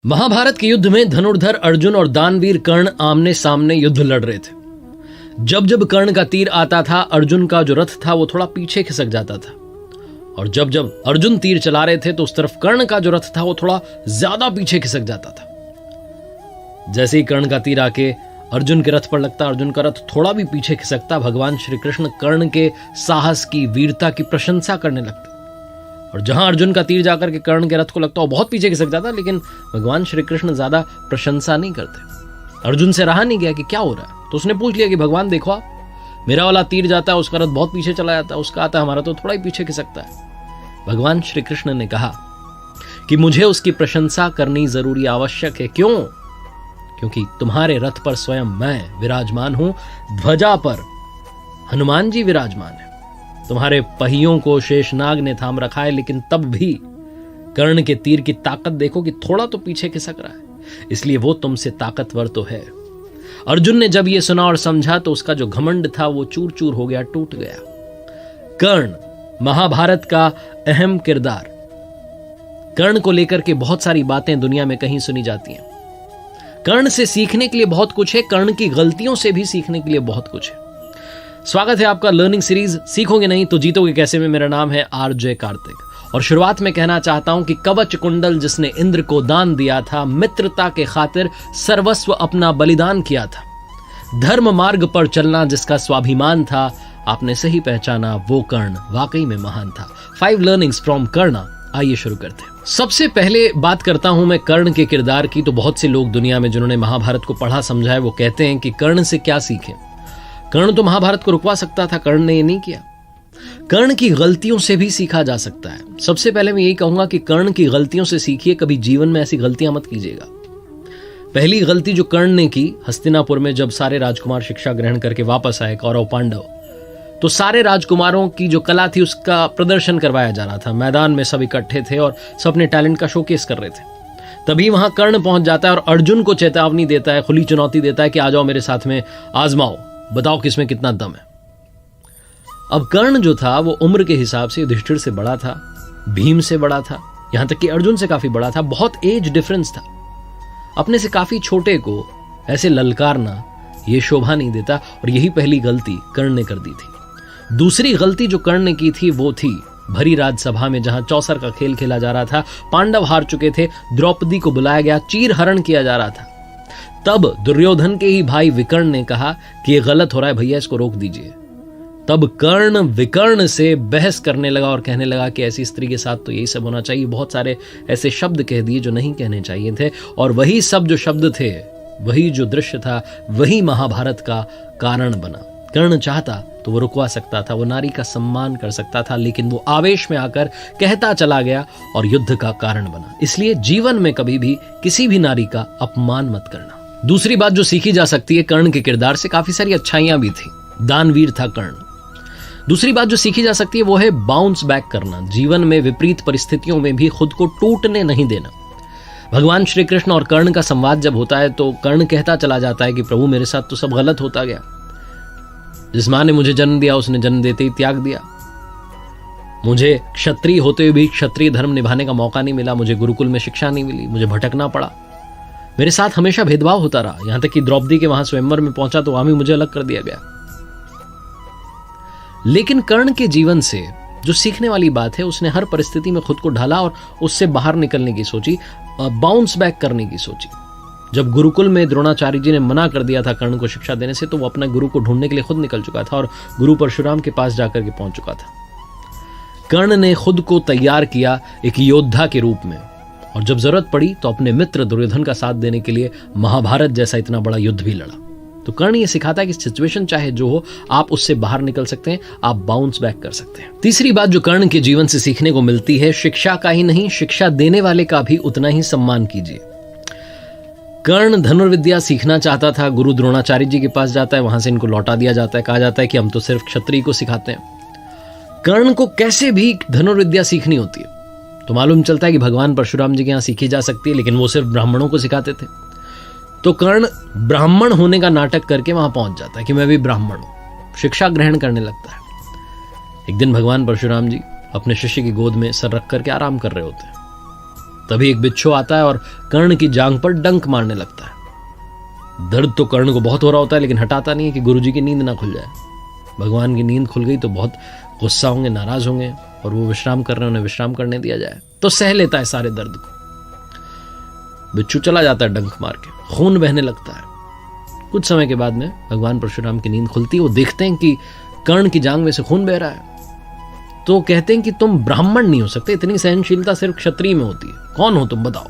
महाभारत के युद्ध में धनुर्धर अर्जुन और दानवीर कर्ण आमने सामने युद्ध लड़ रहे थे। जब जब कर्ण का तीर आता था, अर्जुन का जो रथ था वो थोड़ा पीछे खिसक जाता था, और जब जब अर्जुन तीर चला रहे थे तो उस तरफ कर्ण का जो रथ था वो थोड़ा ज्यादा पीछे खिसक जाता था। जैसे ही कर्ण का तीर आके अर्जुन के रथ पर लगता, अर्जुन का रथ थोड़ा भी पीछे खिसकता, भगवान श्री कृष्ण कर्ण के साहस की, वीरता की प्रशंसा करने लगते। और जहां अर्जुन का तीर जाकर के कर्ण के रथ को लगता, वो बहुत पीछे खिसक जाता, लेकिन भगवान श्री कृष्ण ज्यादा प्रशंसा नहीं करते। अर्जुन से रहा नहीं गया कि क्या हो रहा है, तो उसने पूछ लिया कि भगवान देखो आप, मेरा वाला तीर जाता है, उसका रथ बहुत पीछे चला जाता है, उसका आता है, हमारा तो थोड़ा ही पीछे खिसकता है। भगवान श्री कृष्ण ने कहा कि मुझे उसकी प्रशंसा करनी जरूरी आवश्यक है। क्यों? क्योंकि तुम्हारे रथ पर स्वयं मैं विराजमान हूं, ध्वजा पर हनुमान जी विराजमान है, तुम्हारे पहियों को शेषनाग ने थाम रखा है, लेकिन तब भी कर्ण के तीर की ताकत देखो कि थोड़ा तो पीछे खिसक रहा है, इसलिए वो तुमसे ताकतवर तो है। अर्जुन ने जब ये सुना और समझा तो उसका जो घमंड था वो चूर चूर हो गया, टूट गया। कर्ण महाभारत का अहम किरदार। कर्ण को लेकर के बहुत सारी बातें दुनिया में कहीं सुनी जाती हैं। कर्ण से सीखने के लिए बहुत कुछ है, कर्ण की गलतियों से भी सीखने के लिए बहुत कुछ है। स्वागत है आपका लर्निंग सीरीज सीखोगे नहीं तो जीतोगे कैसे में। मेरा नाम है आरजे कार्तिक और शुरुआत में कहना चाहता हूं कि कवच कुंडल जिसने इंद्र को दान दिया था, मित्रता के खातिर सर्वस्व अपना बलिदान किया था, धर्म मार्ग पर चलना जिसका स्वाभिमान था, आपने सही पहचाना, वो कर्ण वाकई में महान था। 5 लर्निंग्स फ्रॉम कर्ण। आइए शुरू करते हैं। सबसे पहले बात करता हूं मैं कर्ण के किरदार की। तो बहुत से लोग दुनिया में जिन्होंने महाभारत को पढ़ा समझा है, वो कहते हैं कि कर्ण से क्या सीखें। कर्ण तो महाभारत को रुकवा सकता था, कर्ण ने ये नहीं किया। कर्ण की गलतियों से भी सीखा जा सकता है। सबसे पहले मैं यही कहूंगा कि कर्ण की गलतियों से सीखिए, कभी जीवन में ऐसी गलतियां मत कीजिएगा। पहली गलती जो कर्ण ने की, हस्तिनापुर में जब सारे राजकुमार शिक्षा ग्रहण करके वापस आए, कौरव पांडव, तो सारे राजकुमारों की जो कला थी उसका प्रदर्शन करवाया जा रहा था। मैदान में सब इकट्ठे थे और सब अपने टैलेंट का शोकेस कर रहे थे। तभी वहां कर्ण पहुंच जाता है और अर्जुन को चेतावनी देता है, खुली चुनौती देता है कि आ जाओ मेरे साथ में, आजमाओ, बताओ किसमें कितना दम है। अब कर्ण जो था वो उम्र के हिसाब से युधिष्ठिर से बड़ा था, भीम से बड़ा था, यहां तक कि अर्जुन से काफी बड़ा था। बहुत एज डिफरेंस था। अपने से काफी छोटे को ऐसे ललकारना ये शोभा नहीं देता, और यही पहली गलती कर्ण ने कर दी थी। दूसरी गलती जो कर्ण ने की थी वो थी भरी राजसभा में जहां चौसर का खेल खेला जा रहा था, पांडव हार चुके थे, द्रौपदी को बुलाया गया, चीर हरण किया जा रहा था। तब दुर्योधन के ही भाई विकर्ण ने कहा कि ये गलत हो रहा है भैया, इसको रोक दीजिए। तब कर्ण विकर्ण से बहस करने लगा और कहने लगा कि ऐसी स्त्री के साथ तो यही सब होना चाहिए। बहुत सारे ऐसे शब्द कह दिए जो नहीं कहने चाहिए थे, और वही सब जो शब्द थे, वही जो दृश्य था, वही महाभारत का कारण बना। कर्ण चाहता तो वो रुकवा सकता था, वो नारी का सम्मान कर सकता था, लेकिन वो आवेश में आकर कहता चला गया और युद्ध का कारण बना। इसलिए जीवन में कभी भी किसी भी नारी का अपमान मत करना। दूसरी बात जो सीखी जा सकती है कर्ण के किरदार से, काफी सारी अच्छाइयां भी थी, दानवीर था कर्ण। दूसरी बात जो सीखी जा सकती है वो है बाउंस बैक करना। जीवन में विपरीत परिस्थितियों में भी खुद को टूटने नहीं देना। भगवान श्री कृष्ण और कर्ण का संवाद जब होता है तो कर्ण कहता चला जाता है कि प्रभु मेरे साथ तो सब गलत होता गया, जिस मां ने मुझे जन्म दिया उसने जन्म देते ही त्याग दिया, मुझे क्षत्रिय होते हुए भी क्षत्रिय धर्म निभाने का मौका नहीं मिला, मुझे गुरुकुल में शिक्षा नहीं मिली, मुझे भटकना पड़ा, मेरे साथ हमेशा भेदभाव होता रहा, यहां तक कि द्रौपदी के वहां स्वयंवर में पहुंचा तो वहां भी मुझे अलग कर दिया गया। लेकिन कर्ण के जीवन से जो सीखने वाली बात है, उसने हर परिस्थिति में खुद को ढाला और उससे बाहर निकलने की सोची, बाउंस बैक करने की सोची। जब गुरुकुल में द्रोणाचार्य जी ने मना कर दिया था कर्ण को शिक्षा देने से, तो वो अपना गुरु को ढूंढने के लिए खुद निकल चुका था और गुरु परशुराम के पास जाकर के पहुंच चुका था। कर्ण ने खुद को तैयार किया एक योद्धा के रूप में, और जब जरूरत पड़ी तो अपने मित्र दुर्योधन का साथ देने के लिए महाभारत जैसा इतना बड़ा युद्ध भी लड़ा। तो कर्ण ये सिखाता है कि सिचुएशन चाहे जो हो, आप उससे बाहर निकल सकते हैं, आप बाउंस बैक कर सकते हैं। तीसरी बात जो कर्ण के जीवन से सीखने को मिलती है, शिक्षा का ही नहीं, शिक्षा देने वाले का भी उतना ही सम्मान कीजिए। कर्ण धनुर्विद्या सीखना चाहता था, गुरु द्रोणाचार्य जी के पास जाता है, वहां से इनको लौटा दिया जाता है, कहा जाता है कि हम तो सिर्फ क्षत्रिय को सिखाते हैं। कर्ण को कैसे भी धनुर्विद्या सीखनी होती है तो मालूम चलता है कि भगवान परशुराम जी के यहां सीखी जा सकती है, लेकिन वो सिर्फ ब्राह्मणों को सिखाते थे। तो कर्ण ब्राह्मण होने का नाटक करके वहां पहुंच जाता है कि मैं भी ब्राह्मण हूं, शिक्षा ग्रहण करने लगता है। एक दिन भगवान परशुराम जी अपने शिष्य की गोद में सर रख करके आराम कर रहे होते हैं। तभी एक बिच्छू आता है और कर्ण की जांघ पर डंक मारने लगता है। दर्द तो कर्ण को बहुत हो रहा होता है, लेकिन हटाता नहीं है कि गुरुजी की नींद ना खुल जाए। भगवान की नींद खुल गई तो बहुत गुस्सा होंगे, नाराज होंगे, और वो विश्राम कर रहे हैं, उन्हें विश्राम करने दिया जाए तो सह लेता है सारे दर्द को। बिच्छू चला जाता है डंक मार के, खून बहने लगता है। कुछ समय के बाद में भगवान परशुराम की नींद खुलती है। वो देखते हैं कि कर्ण की जांघ में से खून बह रहा है। तो कहते हैं कि तुम ब्राह्मण नहीं हो सकते, इतनी सहनशीलता सिर्फ क्षत्रिय में होती है, कौन हो तुम बताओ।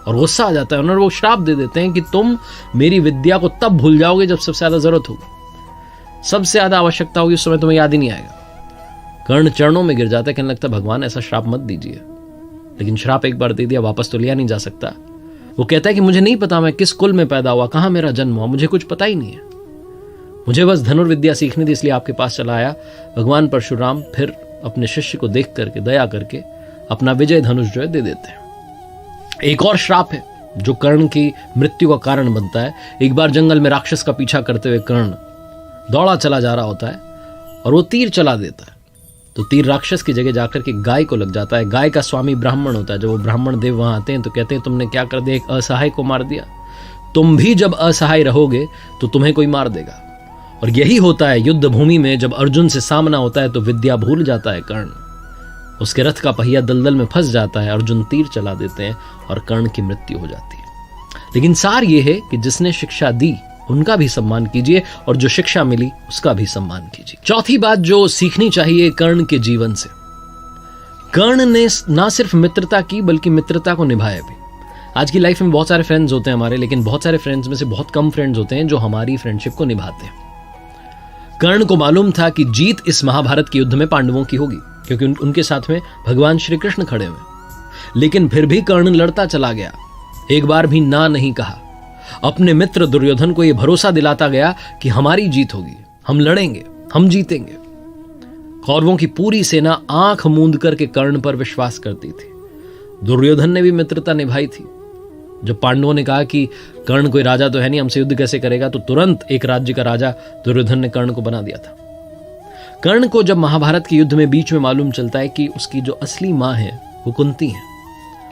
और गुस्सा आ जाता है उन्हें, वो श्राप दे देते हैं कि तुम मेरी विद्या को तब भूल जाओगे जब सबसे ज्यादा जरूरत होगी, सबसे ज्यादा आवश्यकता होगी, उस समय तुम्हें याद ही नहीं आएगा। कर्ण चरणों में गिर जाता है, कहने लगता है भगवान ऐसा श्राप मत दीजिए। लेकिन श्राप एक बार दे दिया, वापस तो लिया नहीं जा सकता। वो कहता है कि मुझे नहीं पता मैं किस कुल में पैदा हुआ, कहां मेरा जन्म हुआ, मुझे कुछ पता ही नहीं है। मुझे बस धनुर्विद्या सीखनी थी, इसलिए आपके पास चला आया। भगवान परशुराम फिर अपने शिष्य को देख करके, दया करके अपना विजय धनुष जो है दे देते हैं। एक और श्राप है जो कर्ण की मृत्यु का कारण बनता है। एक बार जंगल में राक्षस का पीछा करते हुए कर्ण दौड़ा चला जा रहा होता है और वो तीर चला देता है। तो तीर राक्षस की जगह जाकर के गाय को लग जाता है। गाय का स्वामी ब्राह्मण होता है। जब वो ब्राह्मण देव वहां आते हैं तो कहते हैं तुमने क्या कर दिया, एक असहाय को मार दिया। तुम भी जब असहाय रहोगे तो तुम्हें कोई मार देगा। और यही होता है युद्ध भूमि में, जब अर्जुन से सामना होता है तो विद्या भूल जाता है कर्ण। उसके रथ का पहिया दलदल में फंस जाता है, अर्जुन तीर चला देते हैं और कर्ण की मृत्यु हो जाती है। लेकिन सार ये है कि जिसने शिक्षा दी उनका भी सम्मान कीजिए और जो शिक्षा मिली उसका भी सम्मान कीजिए। चौथी बात जो सीखनी चाहिए कर्ण के जीवन से, कर्ण ने ना सिर्फ मित्रता की बल्कि मित्रता को निभाया भी। आज की लाइफ में बहुत सारे फ्रेंड्स होते हैं हमारे, लेकिन बहुत सारे फ्रेंड्स में से बहुत कम फ्रेंड्स होते हैं जो हमारी फ्रेंडशिप को निभाते हैं। कर्ण को मालूम था कि जीत इस महाभारत के युद्ध में पांडवों की होगी, क्योंकि उनके साथ में भगवान श्री कृष्ण खड़े हुए। लेकिन फिर भी कर्ण लड़ता चला गया, एक बार भी ना नहीं कहा। अपने मित्र दुर्योधन को यह भरोसा दिलाता गया कि हमारी जीत होगी, हम लड़ेंगे, हम जीतेंगे। कौरवों की पूरी सेना आंख मूंद करके कर्ण पर विश्वास करती थी। दुर्योधन ने भी मित्रता निभाई थी। जब पांडवों ने कहा कि कर्ण कोई राजा तो है नहीं, हमसे युद्ध कैसे करेगा, तो तुरंत एक राज्य का राजा दुर्योधन ने कर्ण को बना दिया था। कर्ण को जब महाभारत के युद्ध में बीच में मालूम चलता है कि उसकी जो असली मां है वो कुंती है,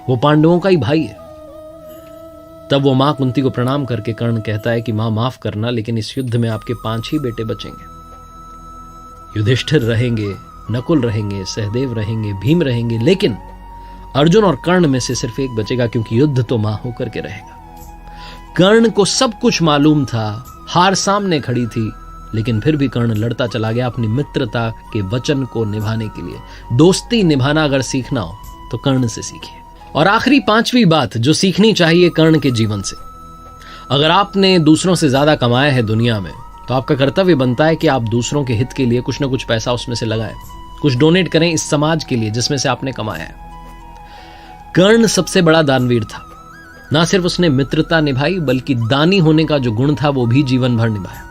वो पांडवों का ही भाई है, तब वो मां कुंती को प्रणाम करके कर्ण कहता है कि मां माफ करना, लेकिन इस युद्ध में आपके 5 ही बेटे बचेंगे। युधिष्ठिर रहेंगे, नकुल रहेंगे, सहदेव रहेंगे, भीम रहेंगे, लेकिन अर्जुन और कर्ण में से सिर्फ एक बचेगा, क्योंकि युद्ध तो मां होकर के रहेगा। कर्ण को सब कुछ मालूम था, हार सामने खड़ी थी, लेकिन फिर भी कर्ण लड़ता चला गया अपनी मित्रता के वचन को निभाने के लिए। दोस्ती निभाना अगर सीखना हो तो कर्ण से सीखिए। और आखिरी 5वीं बात जो सीखनी चाहिए कर्ण के जीवन से, अगर आपने दूसरों से ज्यादा कमाया है दुनिया में तो आपका कर्तव्य बनता है कि आप दूसरों के हित के लिए कुछ ना कुछ पैसा उसमें से लगाएं, कुछ डोनेट करें इस समाज के लिए जिसमें से आपने कमाया है। कर्ण सबसे बड़ा दानवीर था। ना सिर्फ उसने मित्रता निभाई बल्कि दानी होने का जो गुण था वो भी जीवन भर निभाया।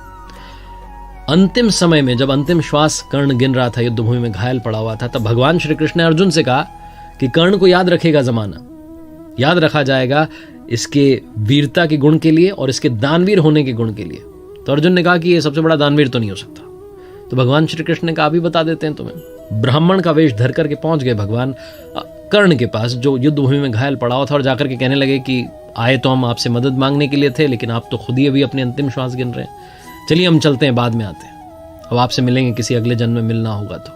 अंतिम समय में जब अंतिम श्वास कर्ण गिन रहा था, युद्ध भूमि में घायल पड़ा हुआ था, तब भगवान श्री कृष्ण ने अर्जुन से कहा कि कर्ण को याद रखेगा जमाना, याद रखा जाएगा इसके वीरता के गुण के लिए और इसके दानवीर होने के गुण के लिए। तो अर्जुन ने कहा कि ये सबसे बड़ा दानवीर तो नहीं हो सकता। तो भगवान श्री कृष्ण ने कहा अभी बता देते हैं तुम्हें। ब्राह्मण का वेश धर करके पहुंच गए भगवान कर्ण के पास जो युद्ध भूमि में घायल पड़ा हुआ था, और जाकर के कहने लगे कि आए तो हम आपसे मदद मांगने के लिए थे, लेकिन आप तो खुद ही अभी अपने अंतिम श्वास गिन रहे हैं, चलिए हम चलते हैं, बाद में आते हैं, अब आपसे मिलेंगे किसी अगले जन्म में मिलना होगा। तो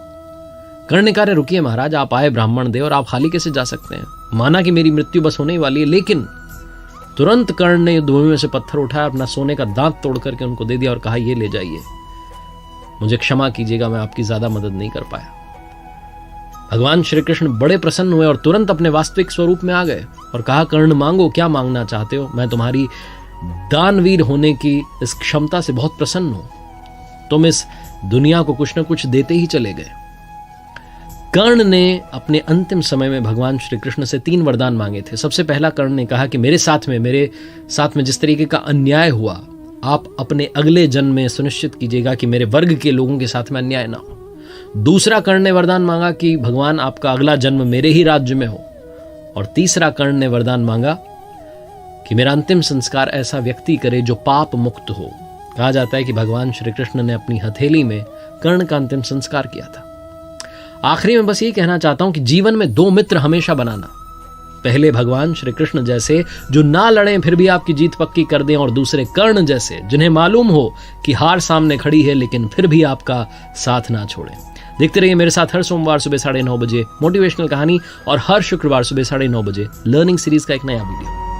कर्ण ने कहा रुकिए महाराज, आप आए ब्राह्मण दे और आप खाली कैसे जा सकते हैं, माना कि मेरी मृत्यु बस होने ही वाली है। लेकिन तुरंत कर्ण ने युद्धभूमि में से पत्थर उठाया, अपना सोने का दांत तोड़ करके उनको दे दिया और कहा ये ले जाइए, मुझे क्षमा कीजिएगा, मैं आपकी ज्यादा मदद नहीं कर पाया। भगवान श्री कृष्ण बड़े प्रसन्न हुए और तुरंत अपने वास्तविक स्वरूप में आ गए और कहा कर्ण मांगो, क्या मांगना चाहते हो, मैं तुम्हारी दानवीर होने की इस क्षमता से बहुत प्रसन्न हूं, तुम इस दुनिया को कुछ न कुछ देते ही चले गए। कर्ण ने अपने अंतिम समय में भगवान श्री कृष्ण से 3 वरदान मांगे थे। सबसे पहला कर्ण ने कहा कि मेरे साथ में जिस तरीके का अन्याय हुआ, आप अपने अगले जन्म में सुनिश्चित कीजिएगा कि मेरे वर्ग के लोगों के साथ में अन्याय ना हो। दूसरा कर्ण ने वरदान मांगा कि भगवान आपका अगला जन्म मेरे ही राज्य में हो। और तीसरा कर्ण ने वरदान मांगा कि मेरा अंतिम संस्कार ऐसा व्यक्ति करे जो पाप मुक्त हो। कहा जाता है कि भगवान श्री कृष्ण ने अपनी हथेली में कर्ण का अंतिम संस्कार किया था। आखिरी में बस ये कहना चाहता हूं कि जीवन में 2 मित्र हमेशा बनाना। पहले भगवान श्री कृष्ण जैसे जो ना लड़ें फिर भी आपकी जीत पक्की कर दें, और दूसरे कर्ण जैसे जिन्हें मालूम हो कि हार सामने खड़ी है लेकिन फिर भी आपका साथ ना छोड़ें। देखते रहिए मेरे साथ हर सोमवार सुबह 9:30 बजे मोटिवेशनल कहानी और हर शुक्रवार सुबह 9:30 बजे लर्निंग सीरीज का एक नया वीडियो।